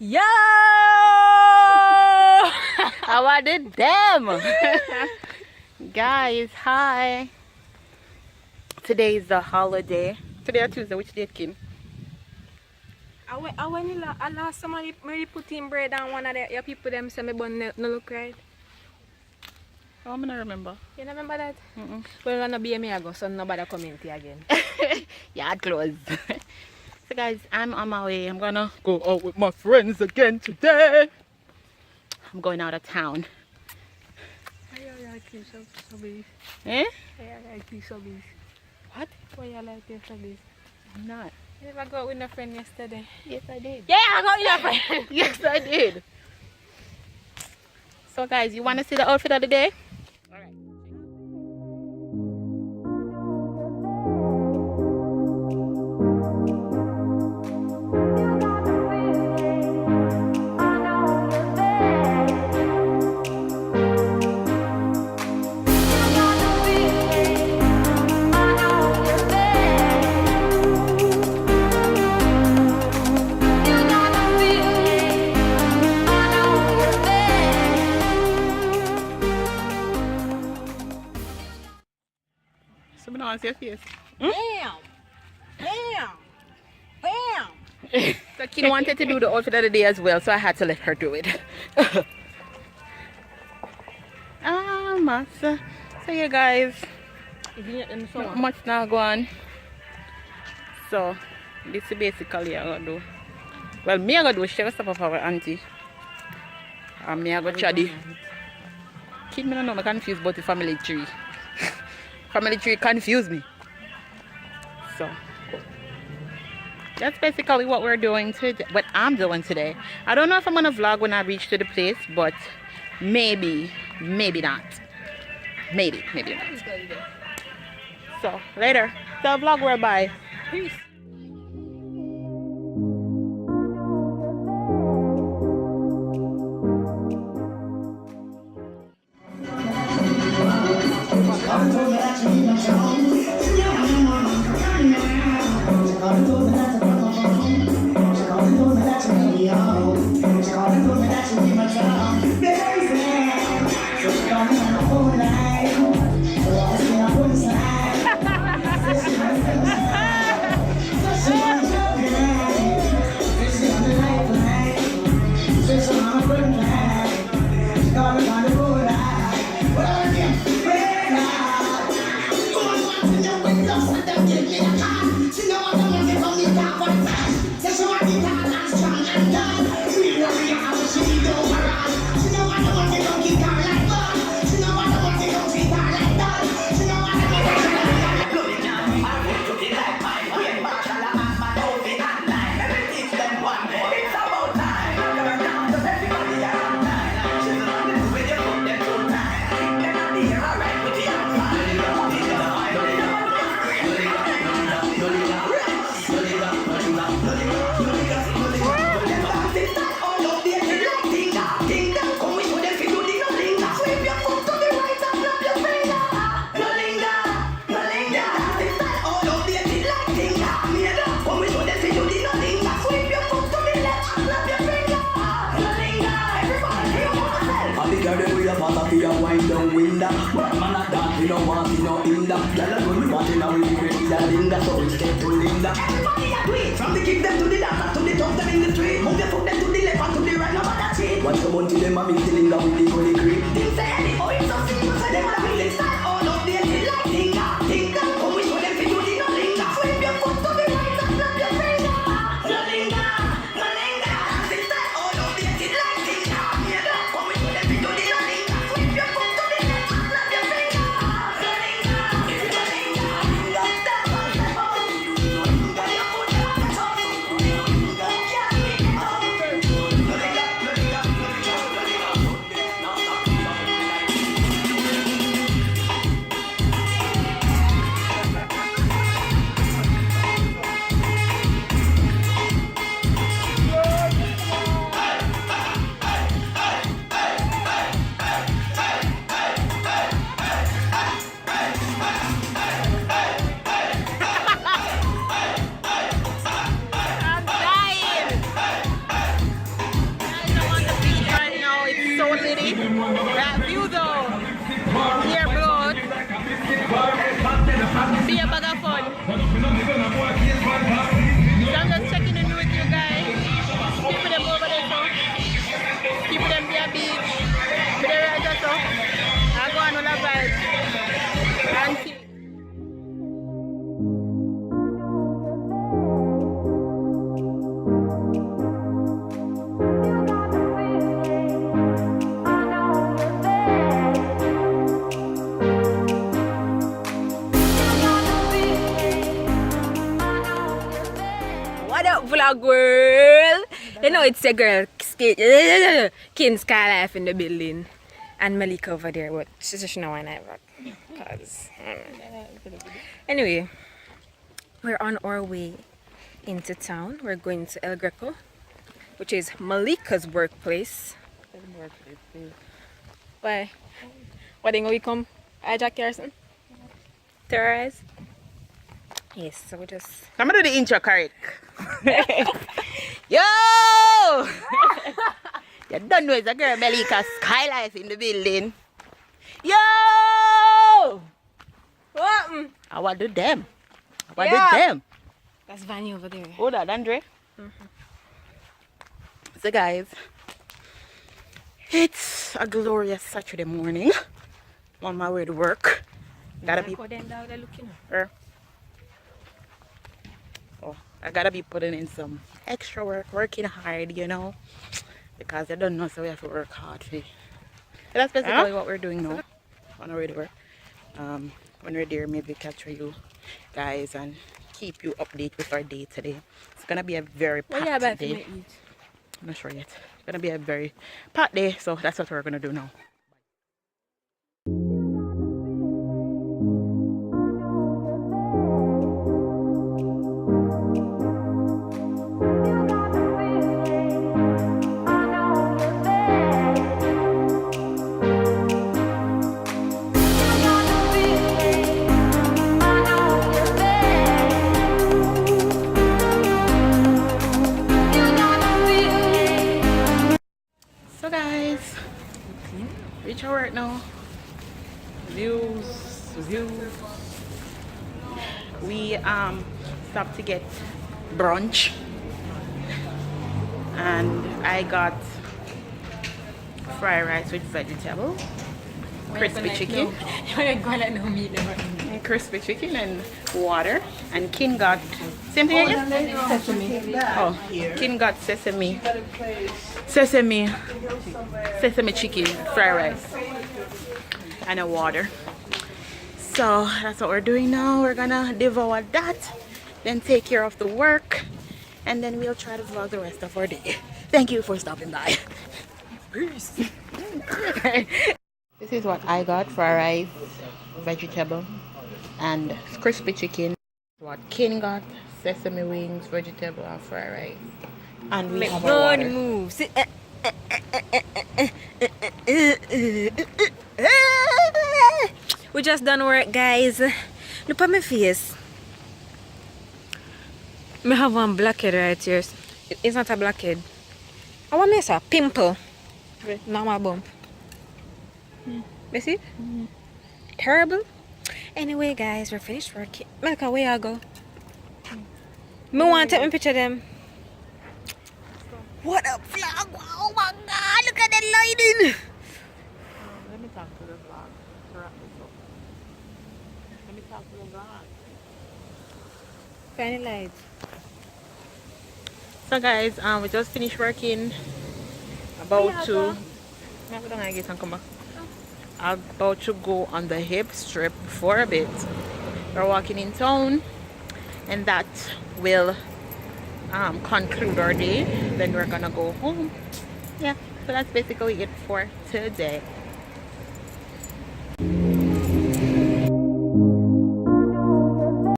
Yo! How are the them? Guys, hi. Today is a holiday. Today or Tuesday, which date, Kim? I when I last somebody maybe put in bread and one of your people them say me bun no look right. Oh, I'm gonna remember. You remember that? Well, gonna be me ago, so nobody come in here again. Yeah, close. So guys, I'm on my way. I'm gonna go out with my friends again today. I'm going out of town. Why you like this subbies? Eh? Why you like these subbies? What? Why you like this subbies? I'm not. You never go out with a friend yesterday? Yes, I did. Yeah, I got with a friend. Yes, I did. So guys, you want to see the outfit of the day? All right. So I don't see your face. Bam! Bam! Bam! So Kim wanted to do the outfit of the day as well, so I had to let her do it. Massa. So yeah guys, not much now go on. So this is basically I gonna do. Well, me I gonna do share stuff of our auntie. And me I go chatty. Kid me no know, I'm confused about the family tree. Family tree confused me. So that's basically what we're doing today, what I'm doing today. I don't know if I'm gonna vlog when I reach to the place, but maybe not. Maybe not. So later, the vlog we're by. Peace. Wind down window, but man a dance, we don't want no Linda. Girl, when we want to know we ready to Linda, so we step to Linda. Everybody a do it, from the kick them to the dance, to the top them in the street. Move your foot them to the left and to the right, nobody that's it. Once a month to them a mix the Linda with the Holy Creek. Things say any, oh it's so simple, so them a feel it start all up there, they like Linda. Linda, come we show them for you, the no Linda. Sweep your foot to the right and snap your finger. No Linda, no Linda. Things start all up there, they like Linda. Linda, come we show them for you, the no Linda. Sweep your foot to the left and snap your finger. No Linda, no Linda. Step on, step on. When you put your hands up, can't be up. No Linda, no Linda, no Linda, no Linda. vlog world. You know it's a girl, King Skylife in the building. And Melika over there, but she says she don't want to vlog. Cause, anyway, we're on our way into town. We're going to El Greco, which is Melika's workplace. Why? Why didn't we come? Hijack Harrison? Terrorize? Yes, so we just... I'm gonna do the intro correct. Yo! You don't know it's a girl MELICASKYLIFE in the building. Yo! What? I want to do them. I want Yeah. to do them. That's Vanny over there. Hold on, Andre. So guys, it's a glorious Saturday morning. I'm on my way to work. Gotta be I gotta be putting in some extra work, working hard, you know, because I don't know, so we have to work hard. That's basically what we're doing now. On our way to work. When we're there, maybe capture you guys and keep you updated with our day today. It's gonna be a very packed day. I'm not sure yet. It's gonna be a very packed day, so that's what we're gonna do now. So guys, reach our work now. Views. We stopped to get brunch, and I got fried rice with vegetable, crispy chicken, crispy chicken and water, and Kin got same thing again? Sesame. Oh, Kin got sesame chicken, fried rice, and a water. So that's what we're doing now. We're gonna devour that, then take care of the work, and then we'll try to vlog the rest of our day. Thank you for stopping by. Peace. This is what I got: fried rice, vegetable, and crispy chicken. What Kin got: sesame wings, vegetable, and fried rice. And we have our water. Moves. We just done work, guys. Look at my face. I have one blackhead right here. It's not a blackhead. I want me a pimple. Not my bump. You see? Terrible. Anyway, guys, we're finished working. Melika, where you go? Me want to take a picture of them. What a vlog! Oh my god, look at that lighting! Let me talk to the vlog to wrap this up. Let me talk to the vlog. Fanny lights. So guys, we just finished working. About to go on the hip strip for a bit. We're walking in town, and that will conclude our day. Then we're gonna go home. Yeah, so that's basically it for today.